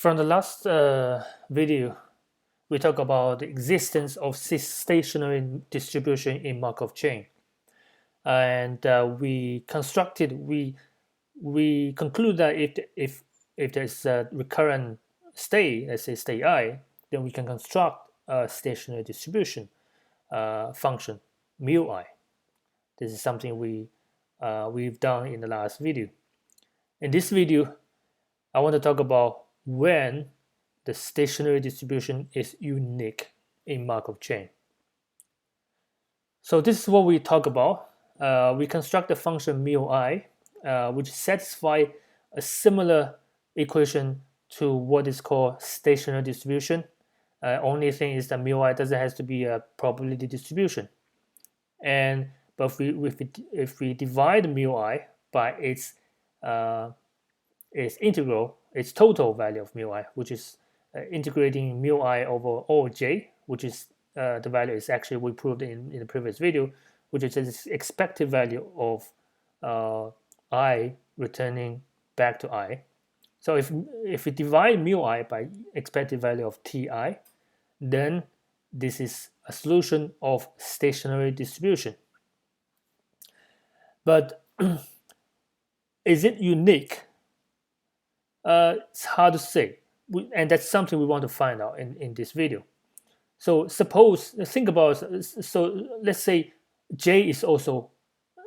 From the last video, we talked about the existence of stationary distribution in Markov chain, and we conclude that if there's a recurrent state, let's say state I, then we can construct a stationary distribution function mu I. This is something we've done in the last video. In this video, I want to talk about when the stationary distribution is unique in Markov chain. So this is what we talk about. We construct a function mu I, which satisfies a similar equation to what is called stationary distribution. Only thing is that mu I doesn't have to be a probability distribution. But if we divide mu I by its integral, its total value of mu I, which is integrating mu I over all j, which is the value is actually we proved in the previous video, which is the expected value of I returning back to I. So if we divide mu I by expected value of ti, then this is a solution of stationary distribution. But is it unique? It's hard to say, and that's something we want to find out in this video. So think about, so let's say J is also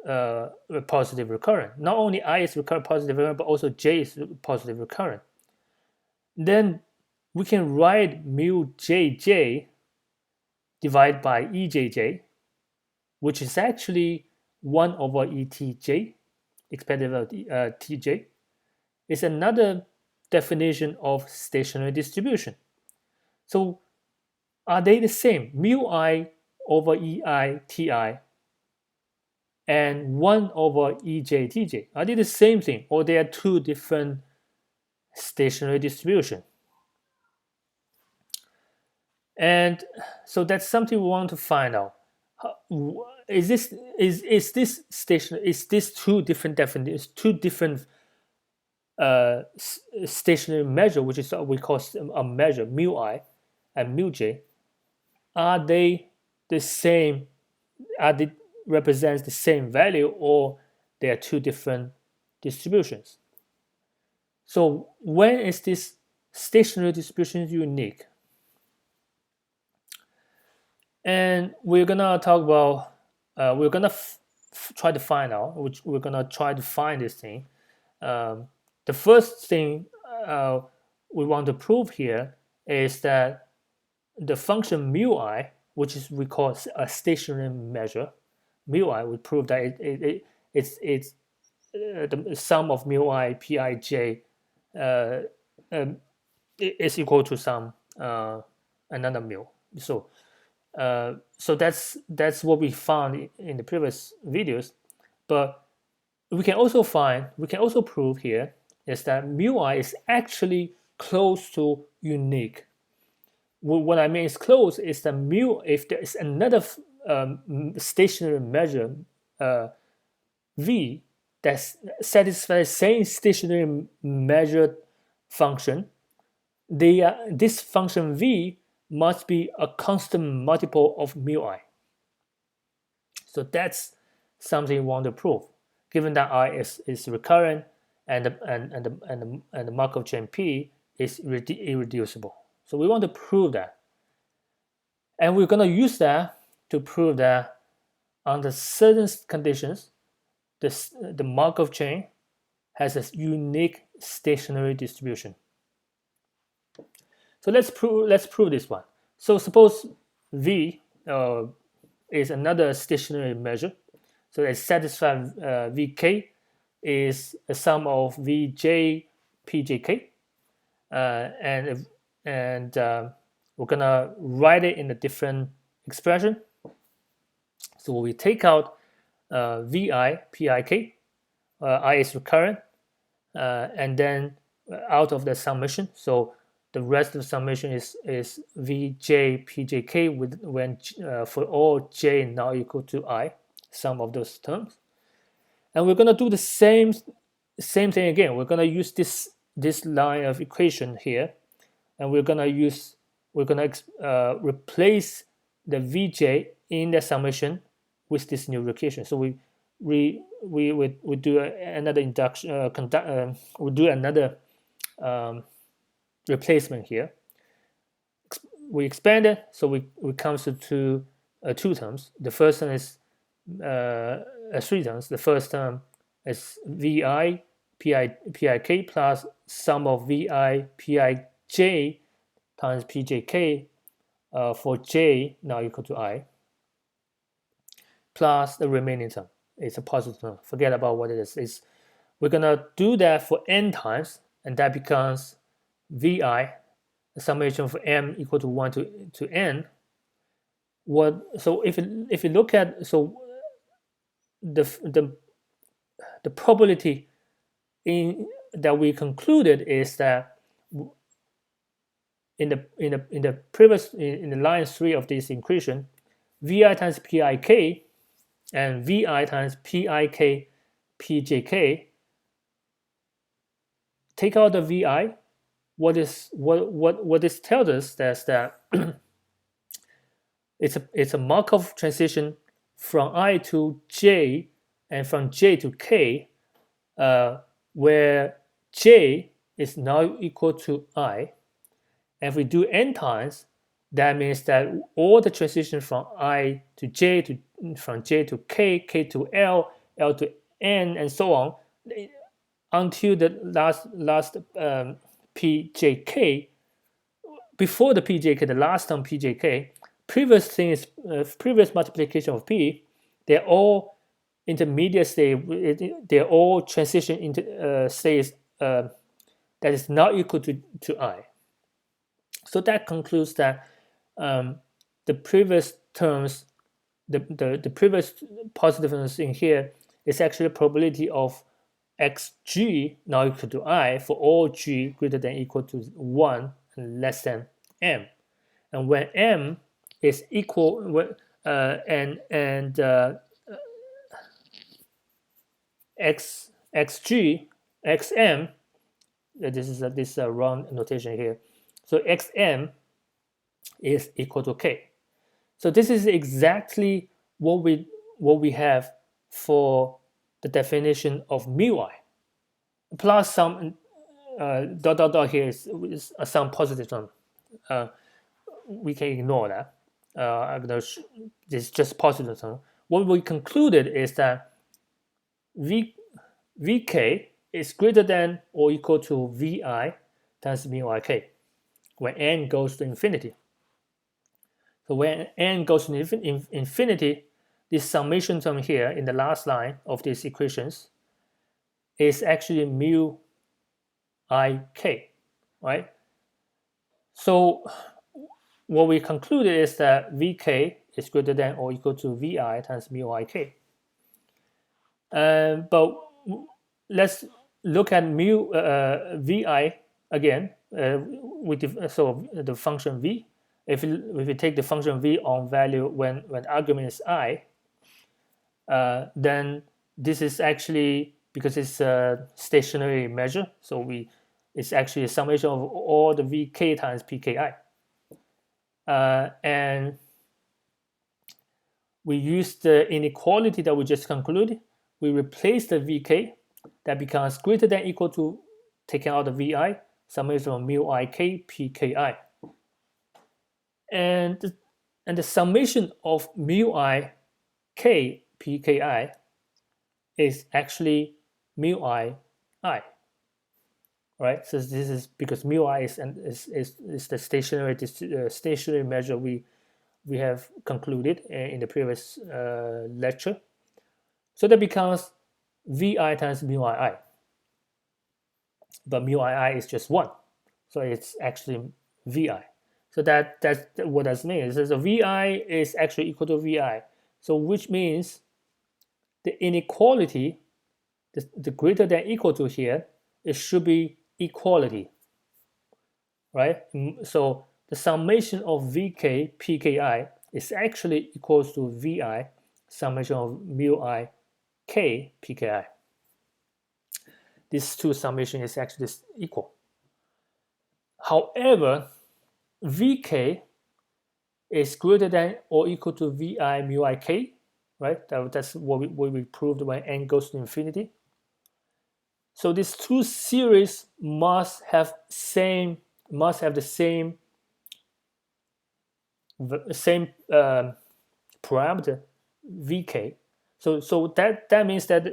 a positive recurrent. Not only I is positive recurrent, but also J is positive recurrent. Then we can write mu Jj divided by Ejj, which is actually 1 over Etj, expected value of Tj, is another definition of stationary distribution. So are they the same? Mu I over Ei Ti and 1 over Ej Tj. Are they the same thing, or they are two different stationary distributions? And so that's something we want to find out. Is this two different definitions, two different stationary measure, which is what we call a measure mu I and mu J? Are they the same? Are they represents the same value, or they are two different distributions? So when is this stationary distribution unique? And we're gonna talk about. We're gonna try to find out. Which we're gonna try to find this thing. The first thing we want to prove here is that the function mu I, which is we call a stationary measure, mu I, we prove that it's the sum of mu I Pij is equal to some another mu. So that's what we found in the previous videos, but we can also prove here is that mu I is actually close to unique. What I mean is close is that mu, if there is another stationary measure v that satisfies the same stationary measure function, this function v must be a constant multiple of mu I. So that's something we want to prove, given that I is recurrent and the Markov chain P is irreducible. So we want to prove that, and we're going to use that to prove that under certain conditions, the Markov chain has a unique stationary distribution. So let's prove this one. So suppose V is another stationary measure. So it satisfies Vk is a sum of Vj Pjk, and we're gonna write it in a different expression. So we take out Vi Pik, I is recurrent, and then out of the summation. So the rest of the summation is Vj Pjk when for all j now equal to I, sum of those terms. And we're gonna do the same thing again. We're gonna use this line of equation here and we're gonna replace the Vj in the summation with this new recursion. So we do another induction, we do another replacement here. We expand it, so we come to two terms. The first term is three terms. The first term is Vi Pik plus sum of Vi Pij times Pjk for j now equal to I, plus the remaining term. It's a positive term. Forget about what it is. We're gonna do that for n times, and that becomes Vi, the summation for m equal to 1 to n. So if you look at the probability that we concluded is that in the line 3 of this equation, Vi times Pik and Vi times Pik Pjk, take out the Vi. What this tells us is that it's a Markov transition from I to j and from j to k, where j is now equal to I. And if we do n times, that means that all the transition from I to j, from j to k, k to l, l to n, and so on, until the last Pjk. Before the Pjk, the last term Pjk, previous multiplication of P, they're all intermediate state. They're all transition into states that is not equal to I. So that concludes that the previous terms, the previous positiveness in here is actually a probability of xg now equal to I for all g greater than equal to 1 and less than m. And when m is equal xm, this is a wrong notation here. So xm is equal to k. So this is exactly what we have for the definition of mu I, plus some dot here is some positive term. We can ignore that. This is just positive term. What we concluded is that Vk is greater than or equal to Vi times mu Ik when n goes to infinity. So when n goes to infinity, this summation term here in the last line of these equations is actually mu Ik, right? So what we concluded is that Vk is greater than or equal to Vi times mu Ik. But let's look at mu Vi again. So the function V. If we take the function V on value when argument is I, then this is actually, because it's a stationary measure, so it's actually a summation of all the Vk times Pki. And we use the inequality that we just concluded. We replace the Vk, that becomes greater than equal to, taking out the Vi, summation of mu Ik Pki. And the summation of mu I k Pki is actually mu I, right? So this is because mu I is the stationary measure we have concluded in the previous lecture. So that becomes Vi times mu I. But mu I is just 1, so it's actually Vi. So that's what that means. So the Vi is actually equal to Vi. So which means the inequality, the greater than equal to here, it should be equality, right? So the summation of Vk Pki is actually equals to Vi summation of mu I k Pki. These two summation is actually equal. However, Vk is greater than or equal to Vi mu ik, right? That's what we proved when n goes to infinity. So these two series must have the same parameter Vk. So that means that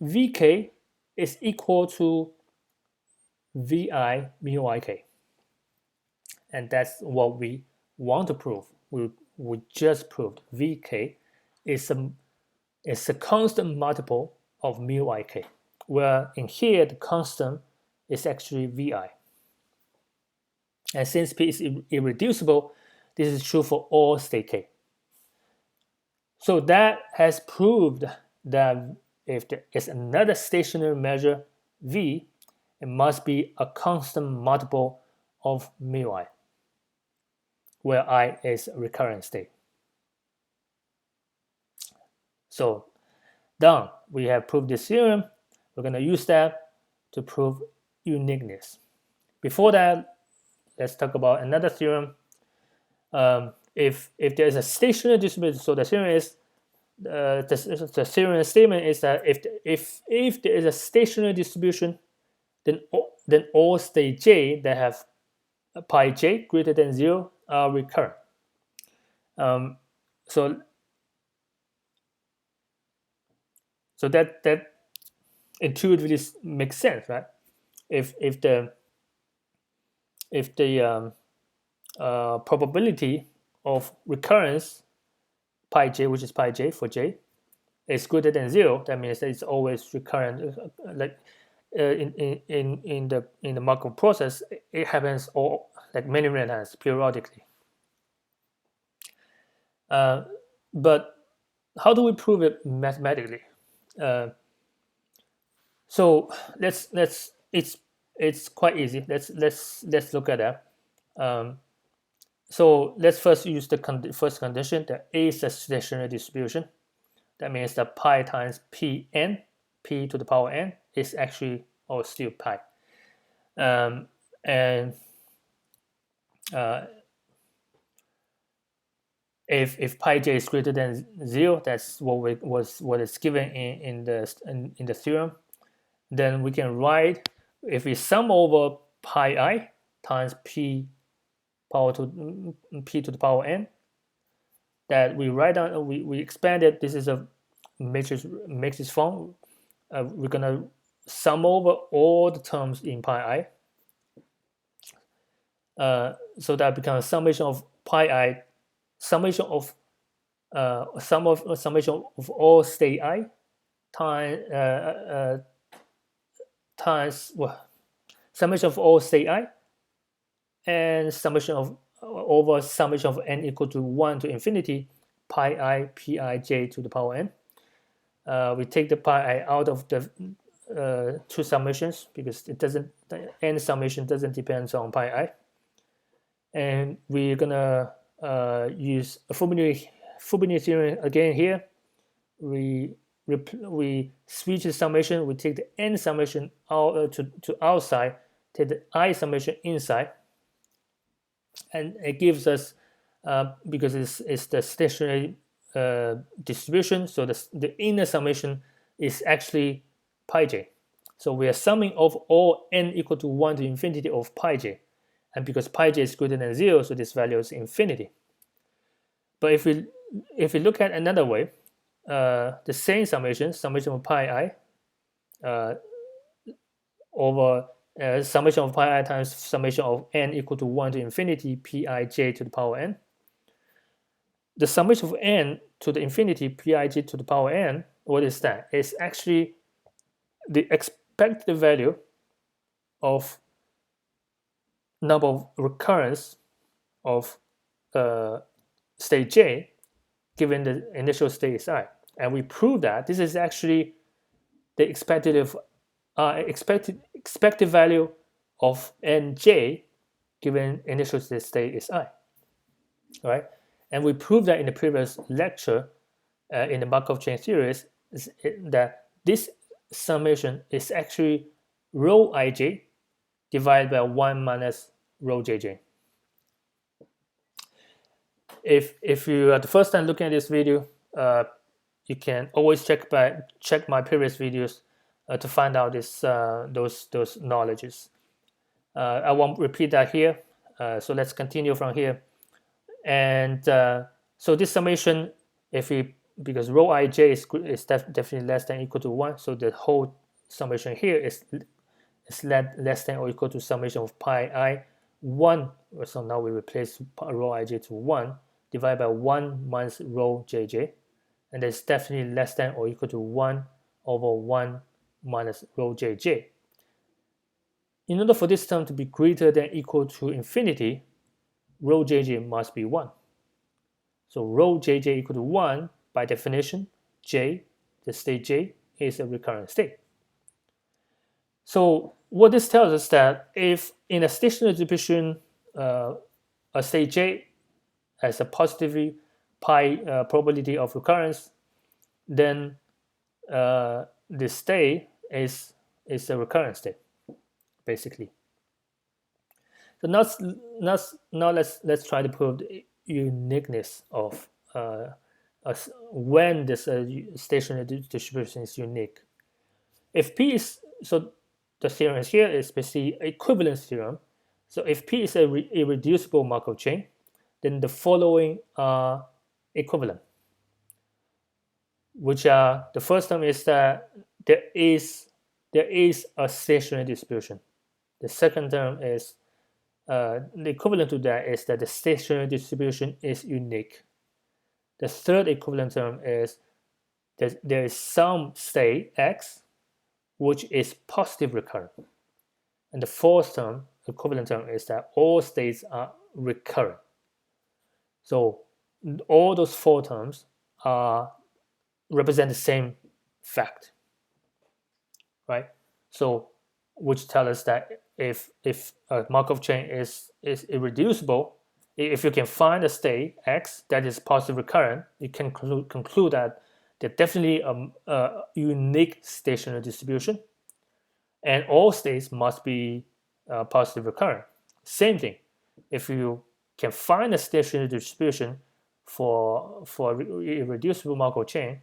Vk is equal to Vi mu ik, and that's what we want to prove. We just proved Vk is a constant multiple of mu ik, where in here the constant is actually Vi. And since P is irreducible, this is true for all state K. So that has proved that if there is another stationary measure V, it must be a constant multiple of mu I, where I is recurrent state. So done. We have proved this theorem. We're going to use that to prove uniqueness. Before that, let's talk about another theorem. If there is a stationary distribution, so the theorem is the theorem statement is that if there is a stationary distribution, then all state j that have pi j greater than 0 are recurrent. So that intuitively makes sense, right? If the probability of recurrence pi j, which is pi j for j, is greater than 0, that means that it's always recurrent. Like in the Markov process, it happens all like many times periodically. But how do we prove it mathematically? So it's quite easy. Let's look at that. So let's first use the first condition that A is a stationary distribution. That means that pi times Pn, p to the power n, is actually still pi. If pi j is greater than 0, that's what is given in the theorem. Then we can write, if we sum over pi I times p to the power n, that we write down, we expand it. This is a matrix form. We're gonna sum over all the terms in pi I. So that becomes summation of pi I, summation of all state I times summation of all state I, and summation of over summation of n equal to 1 to infinity pi I pi j to the power n. We take the pi I out of the two summations because the n summation doesn't depend on pi I, and we're gonna use a Fubini theorem again here. We switch the summation. We take the n summation out to outside, take the I summation inside, and it gives us because it's the stationary distribution. So the inner summation is actually pi j. So we are summing of all n equal to 1 to infinity of pi j, and because pi j is greater than 0, so this value is infinity. But if we look at another way, the same summation of pi I over summation of pi I times summation of n equal to 1 to infinity pi j to the power n. The summation of n to the infinity pi j to the power n, what is that? It's actually the expected value of number of recurrence of state j given the initial state is I. And we prove that this is actually the expected value of nj given initial state is I. All right? And we proved that in the previous lecture in the Markov chain theories that this summation is actually rho ij divided by 1 minus rho jj. If you are the first time looking at this video, you can always check my previous videos to find out those knowledges. I won't repeat that here. So let's continue from here. And so this summation, because rho ij is definitely less than or equal to 1, so the whole summation here is less than or equal to summation of pi I 1. So now we replace rho ij to 1 divided by 1 minus rho jj, and it's definitely less than or equal to 1 over 1 minus rho jj. In order for this term to be greater than or equal to infinity, rho jj must be 1. So rho jj equal to 1, by definition, j, the state j, is a recurrent state. So what this tells us that if in a stationary distribution, a state j has a positive pi probability of recurrence, then the state is a recurrent state, basically. So now let's try to prove the uniqueness of when this stationary distribution is unique. If P is, so the theorem here is basically equivalence theorem. So if P is a irreducible Markov chain, then the following are equivalent, which are, the first term is that there is a stationary distribution. The second term is the equivalent to that is that the stationary distribution is unique. The third equivalent term is that there is some state x which is positive recurrent. And the fourth term, equivalent term, is that all states are recurrent. So all those four terms represent the same fact, right? So which tells us that if a Markov chain is irreducible, if you can find a state x that is positive recurrent, you can conclude that there's definitely a unique stationary distribution, and all states must be positive recurrent. Same thing, if you can find a stationary distribution for irreducible Markov chain,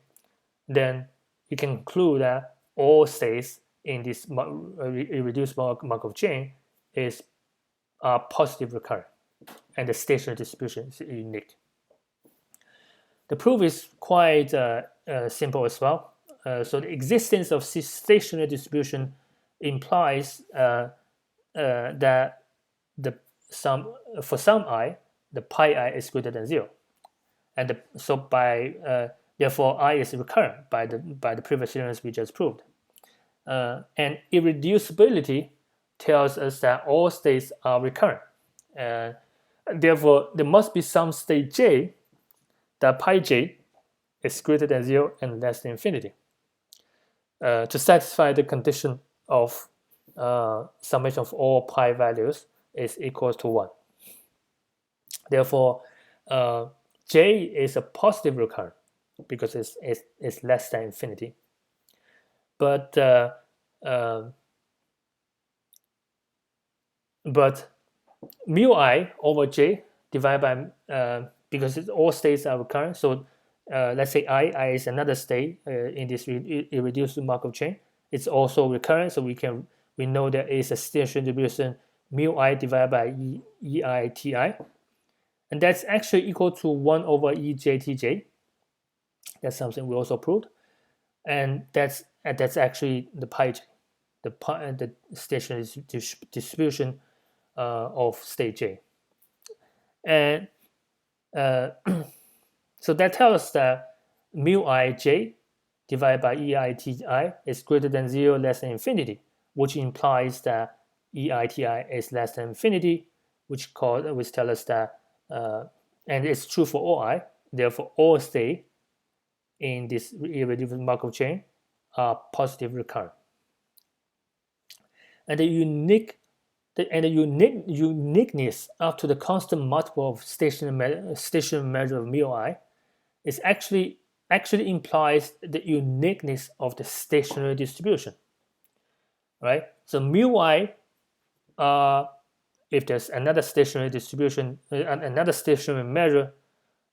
then you can conclude that all states in this irreducible Markov chain are positive recurrent, and the stationary distribution is unique. The proof is quite simple as well. So the existence of stationary distribution implies that for some I, the pi I is greater than 0, and therefore I is recurrent by the previous theorems we just proved. And irreducibility tells us that all states are recurrent. Therefore, there must be some state j that pi j is greater than 0 and less than infinity to satisfy the condition of summation of all pi values is equals to 1. Therefore, j is a positive recurrent because it's less than infinity. But mu I over j divided by because all states are recurrent. So let's say I is another state in this irreducible Markov chain. It's also recurrent, so we know there is a stationary distribution mu I divided by ei ti, and that's actually equal to 1 over ejtj. That's something we also proved, and that's actually the pi j, the stationary distribution of state j. And so that tells us that mu I j divided by ei is greater than 0, less than infinity, which implies that ei is less than infinity, which tells us that, and it's true for all I, therefore all states in this irreducible Markov chain are positive recurrent. And the uniqueness up to the constant multiple of stationary measure of mu I is actually implies the uniqueness of the stationary distribution, right? So mu I if there's another stationary distribution, another stationary measure,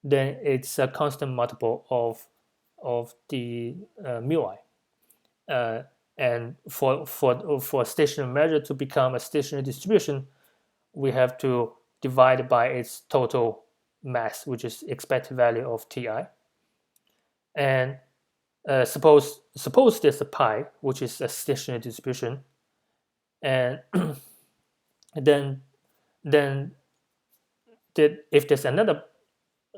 then it's a constant multiple of the mu I. And for a stationary measure to become a stationary distribution, we have to divide it by its total mass, which is expected value of Ti. And suppose there's a pi, which is a stationary distribution, and then if there's another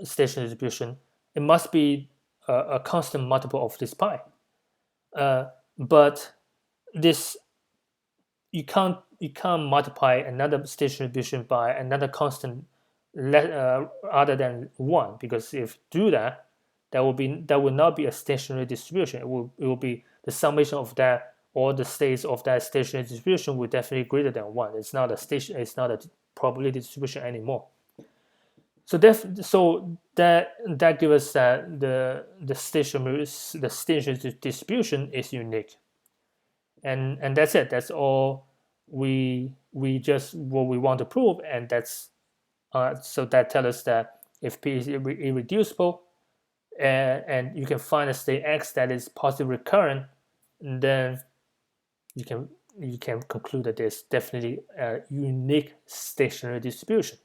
stationary distribution, it must be a constant multiple of this pi. But this you can't multiply another stationary distribution by another constant other than 1, because if you do that, that will not be a stationary distribution. It will be the summation of that, all the states of that stationary distribution will definitely greater than 1. It's not a probability distribution anymore. So that gives us that the stationary distribution is unique, and that's it. That's all we just what we want to prove, and that's so that tells us that if P is irreducible, and you can find a state X that is positively recurrent, then you can conclude that there's definitely a unique stationary distribution.